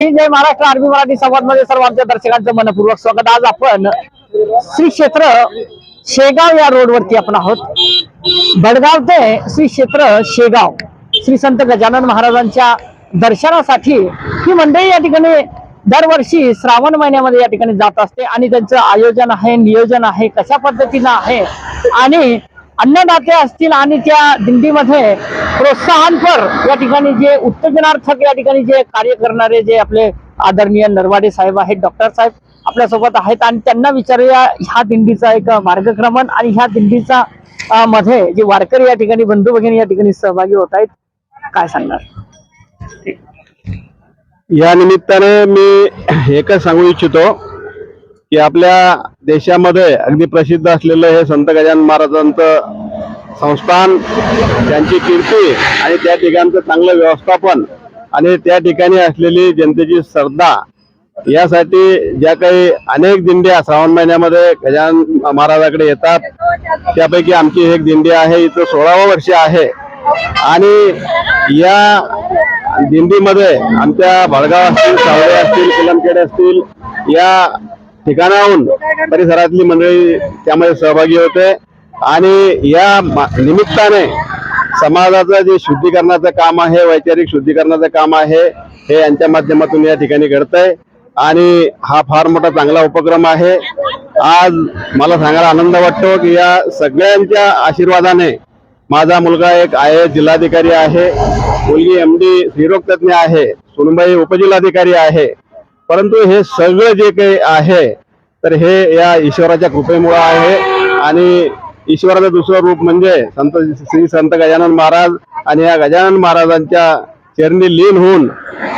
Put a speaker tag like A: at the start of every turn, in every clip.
A: जय Maharashtra RB Marathi संवाद मध्ये सर्व आमच्या दर्शकांचं मनपूर्वक स्वागत। आज आपण श्री क्षेत्र शेगाव या रोडवरती आपण आहोत। बडगाव ते श्री क्षेत्र शेगाव श्री संत गजानन महाराजांच्या दर्शनासाठी ही मंडळी या ठिकाणी दरवर्षी श्रावण महिन्यामध्ये या ठिकाणी जात असते आणि त्यांचं आयोजन आहे, नियोजन आहे, कशा पद्धतीनं आहे आणि अन्नदाते असतील आणि त्या दिंडीमध्ये प्रोत्साहनपर या ठिकाणी जे उत्तेजनार्थक या ठिकाणी जे कार्य करणारे जे आपले आदरणीय नरवाडे साहेब आहेत, डॉक्टर साहेब आपल्या सोबत आहेत आणि त्यांना विचारूया ह्या दिंडीचा एक मार्गक्रमण आणि ह्या दिंडीचा मध्ये जे वारकरी या ठिकाणी बंधू भगिनी या ठिकाणी सहभागी होत आहेत, काय सांगणार?
B: या निमित्ताने मी एकच सांगू इच्छितो की आपल्या देशामध्ये अगदी प्रसिद्ध असलेलं हे संत गजानन महाराजांचं संस्थान, त्यांची कीर्ती आणि त्या ठिकाणचं चांगलं व्यवस्थापन आणि त्या ठिकाणी असलेली जनतेची श्रद्धा, यासाठी ज्या काही अनेक दिंड्या श्रावण महिन्यामध्ये गजानन महाराजाकडे येतात, त्यापैकी आमची एक दिंडी आहे, इथं 16वं वर्ष आहे आणि या दिंडीमध्ये आमच्या बडगाव असतील, सावळे असतील, किलमखेड असतील या ठिकाणाहून परिसरातली मंडळी त्यामध्ये सहभागी होते आणि या निमित्ताने समाजाचं जे शुद्धीकरणाचं काम आहे, वैचारिक शुद्धीकरणाचं काम आहे, हे यांच्या माध्यमातून या ठिकाणी घडतंय आणि हा फार मोठा चांगला उपक्रम आहे। आज मला सांगायला आनंद वाटतो की या सगळ्यांच्या आशीर्वादाने माझा मुलगा एक IAS जिल्हाधिकारी आहे, मुलगी MD स्त्रीरोग तज्ञ आहे, सुनबाई उपजिल्हाधिकारी आहे, परंतु हे सगळं जे काही आहे तर हे या ईश्वराच्या कृपेमुळे आहे आणि ईश्वराचं दुसरं रूप म्हणजे श्री संत गजानन महाराज आणि या गजानन महाराजांच्या चरणी लीन होऊन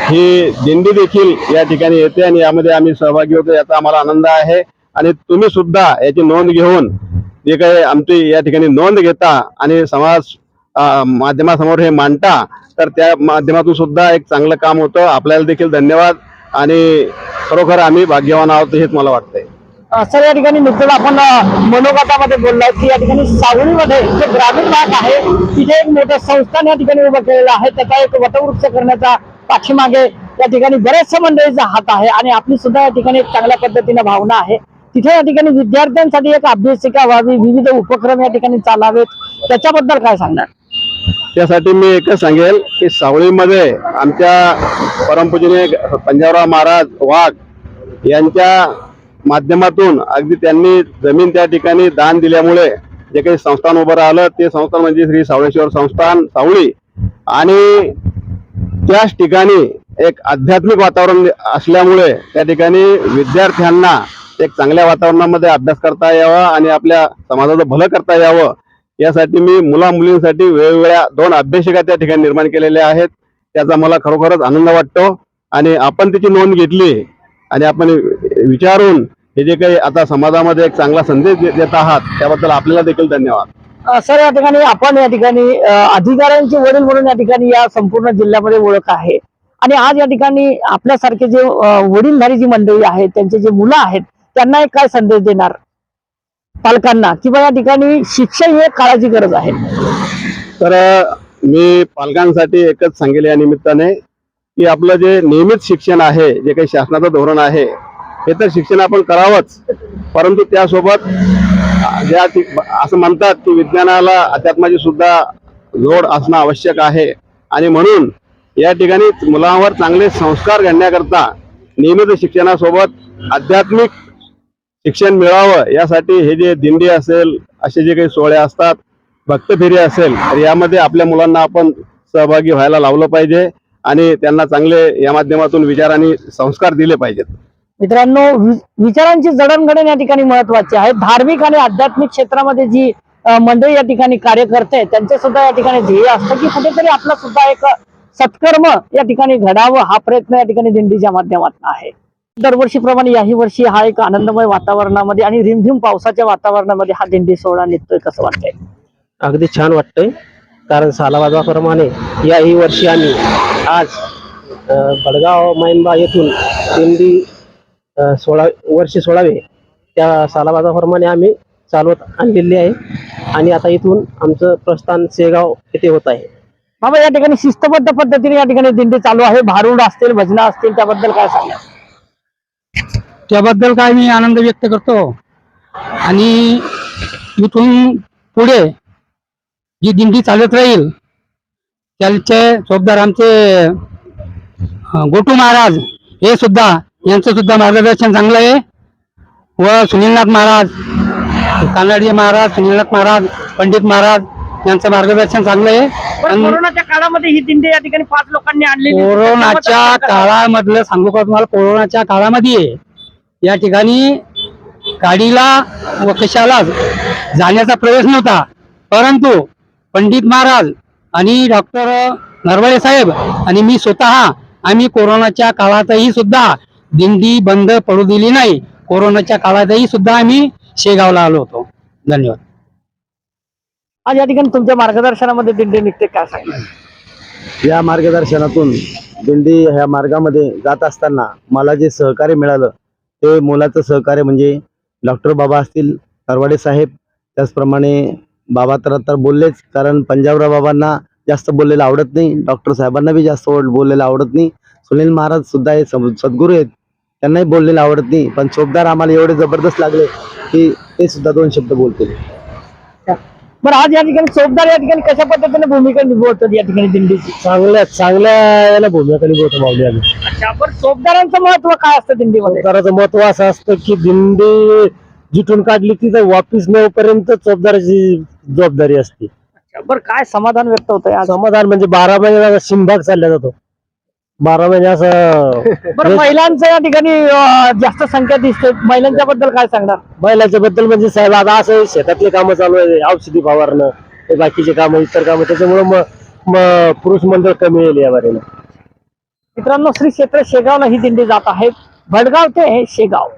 B: ही दिंडी देखील या ठिकाणी येते आणि यामध्ये आम्ही सहभागी होतो, याचा आम्हाला आनंद आहे आणि तुम्ही सुद्धा याची नोंद घेऊन जे काही आमची या ठिकाणी नोंद घेता आणि समाज माध्यमासमोर हे मांडता, तर त्या माध्यमातून सुद्धा एक चांगलं काम होतं। आपल्याला देखील धन्यवाद आणि खरोखर आम्ही भाग्यवान आहोत हेच मला वाटतंय।
A: सर, या ठिकाणी नुकतंच आपण मनोगतामध्ये बोललाय की या ठिकाणी सावळीमध्ये जे ग्रामीण भाग आहे तिथे एक मोठं संस्थान या ठिकाणी उभं केलेलं आहे, त्याचा एक वटवृक्ष करण्याचा पाठीमागे या ठिकाणी बऱ्याचशा मंडळीचा हात आहे आणि आपली सुद्धा या ठिकाणी एक चांगल्या पद्धतीने भावना आहे। तिथे या ठिकाणी विद्यार्थ्यांसाठी एक अभ्यासिका व्हावी, विविध उपक्रम या ठिकाणी चालावेत, त्याच्याबद्दल काय सांगणार?
B: त्यासाठी मी एकच सांगेल की सावळीमध्ये आमच्या परमपूजनीय पंजाबराव महाराज वाघ यांच्या माध्यमातून अगदी त्यांनी जमीन त्या ठिकाणी दान दिल्यामुळे जे काही संस्थान उभं राहिलं ते संस्थान म्हणजे श्री सावळेश्वर संस्थान सावळी आणि त्याच ठिकाणी एक आध्यात्मिक वातावरण असल्यामुळे त्या ठिकाणी विद्यार्थ्यांना एक चांगल्या वातावरणामध्ये अभ्यास करता यावा आणि आपल्या समाजाचं भलं करता यावं, यासाठी मी मुला मुलींसाठी वेगवेगळ्या 2 अभ्यासिका त्या ठिकाणी निर्माण केलेल्या आहेत। त्याचा मला खरोखरच आनंद वाटतो आणि आपण त्याची नोंद घेतली आणि आपण विचारून हे जे काही आता समाजामध्ये एक चांगला संदेश देत आहात त्याबद्दल आपल्याला देखील धन्यवाद।
A: सर, या ठिकाणी आपण या ठिकाणी अधिकाऱ्यांचे वडील म्हणून या ठिकाणी या संपूर्ण जिल्ह्यामध्ये ओळख आहे आणि आज या ठिकाणी आपल्यासारखे जे वडीलधारी जी मंडळी आहेत, त्यांचे जे मुलं आहेत, त्यांना एक काय संदेश देणार पालकांना किंवा या ठिकाणी शिक्षण ही एक काळाची गरज आहे?
B: तर मी पालकांसाठी एकच सांगेल या निमित्ताने की आपलं जे नियमित शिक्षण आहे, जे काही शासनाचं धोरण आहे, हे तर शिक्षण आपण करावंच, परंतु त्यासोबत ज्या असं म्हणतात की विज्ञानाला अध्यात्माची सुद्धा जोड असणं आवश्यक आहे आणि म्हणून या ठिकाणी मुलांवर चांगले संस्कार घडण्याकरता नियमित शिक्षणासोबत आध्यात्मिक शिक्षण मिळावं यासाठी हे जे दिंडी असेल, असे जे काही सोहळे असतात, भक्तफेरी असेल, तर यामध्ये आपल्या मुलांना आपण सहभागी व्हायला लावलं पाहिजे आणि त्यांना चांगले या माध्यमातून विचार आणि संस्कार दिले पाहिजेत।
A: मित्रांनो, विचारांची जडणघडण या ठिकाणी महत्वाची आहे। धार्मिक आणि आध्यात्मिक क्षेत्रामध्ये जी मंडळी या ठिकाणी कार्य करते त्यांचे सुद्धा या ठिकाणी ध्येय असतं की कुठेतरी आपला सुद्धा एक सत्कर्म या ठिकाणी घडावं, हा प्रयत्न या ठिकाणी दिंडीच्या माध्यमातून आहे। दरवर्षीप्रमाणे याही वर्षी हा एक आनंदमय वातावरणामध्ये आणि रिमझिम पावसाच्या वातावरणामध्ये हा दिंडी सोहळा निघतोय, कसं वाटतंय?
C: अगदी छान वाटतंय, कारण सालाबाजाप्रमाणे याही वर्षी आम्ही आज बडगाव मैनबा येथून दिंडी 16वे त्या सालाबाजाप्रमाणे आम्ही चालवत आणलेली आहे आणि आता इथून आमचं प्रस्थान शेगाव येथे होत आहे।
A: बाबा या ठिकाणी शिस्तबद्ध पद्धतीने या ठिकाणी दिंडी चालू आहे, भारुड असतील, भजनं असतील, त्याबद्दल काय सांगा?
D: त्याबद्दल काय मी आनंद व्यक्त करतो आणि इथून पुढे जी दिंडी चालत राहील त्याचे चौकदार आमचे गोटू महाराज हे सुद्धा, यांचं सुद्धा मार्गदर्शन चांगलं आहे व सुनीलनाथ महाराज, कानडे महाराज, सुनीलनाथ महाराज, पंडित महाराज यांचं मार्गदर्शन चांगलं आहे.
A: पण कोरोनाच्या काळामध्ये ही दिंडी या ठिकाणी 5 लोकांनी आणलेली.
D: कोरोनाच्या काळामधलं सांगू का तुम्हाला, कोरोनाच्या काळामध्ये या ठिकाणी गाडीला व कशाला जाण्याचा प्रवेश नव्हता, परंतु पंडित महाराज आणि डॉक्टर नरवडे साहेब आणि मी स्वतः आम्ही कोरोनाच्या काळातही सुद्धा दिंडी बंद पडू दिली नाही. कोरोनाच्या काळातही सुद्धा आम्ही शेगावला आलो होतो. धन्यवाद.
A: आज या ठिकाणी तुमच्या मार्गदर्शनामध्ये दिंडी निघते, काय सांगा?
E: या मार्गदर्शनातून दिंडी ह्या मार्गामध्ये जात असताना मला जे सहकार्य मिळालं ते मोलाचं सहकार्य म्हणजे डॉक्टर बाबा असतील, नरवाडे साहेब, त्याचप्रमाणे बाबा तर बोललेच, कारण पंजाबराव बाबांना जास्त बोललेलं आवडत नाही, डॉक्टर साहेबांना बी जास्त बोललेलं आवडत नाही, सुनील महाराज सुद्धा हे सद्गुरू आहेत, त्यांनाही बोललेलं आवडत नाही, पण चोपदार आम्हाला एवढे जबरदस्त लागले की ते सुद्धा 2 शब्द बोलतील.
A: बरं, आज या ठिकाणी चौकदार या ठिकाणी कशा पद्धतीने भूमिका निभवतात या ठिकाणी दिंडीची?
C: चांगल्या याला भूमिका निभवतो माऊली आम्ही.
A: अच्छा, बरं चौकदारांचं महत्व काय असतं दिंडीमध्ये?
C: चोपदाराचं महत्व असं असतं की दिंडी जिथून काढली तिथं वापिस नेऊपर्यंत चोपदाराची जबाबदारी असते.
A: अच्छा, बरं काय समाधान व्यक्त होतंय आज?
C: समाधान म्हणजे 12 महिने शिमभाग चालला जातो. 12 महिने असं
A: बरं, महिलांचं या ठिकाणी जास्त संख्या दिसते, महिलांच्या बद्दल काय सांगणार?
C: बैलाच्या बद्दल म्हणजे साहेब आता असं शेतातले कामं चालू आहे, औषधी फवारणं, हे बाकीचे कामं, इतर कामं, त्याच्यामुळे मग पुरुष मंडळ कमी येईल या बारीला.
A: मित्रांनो, श्री क्षेत्र शेगावला ही दिंडी जात आहे, भडगाव ते शेगाव.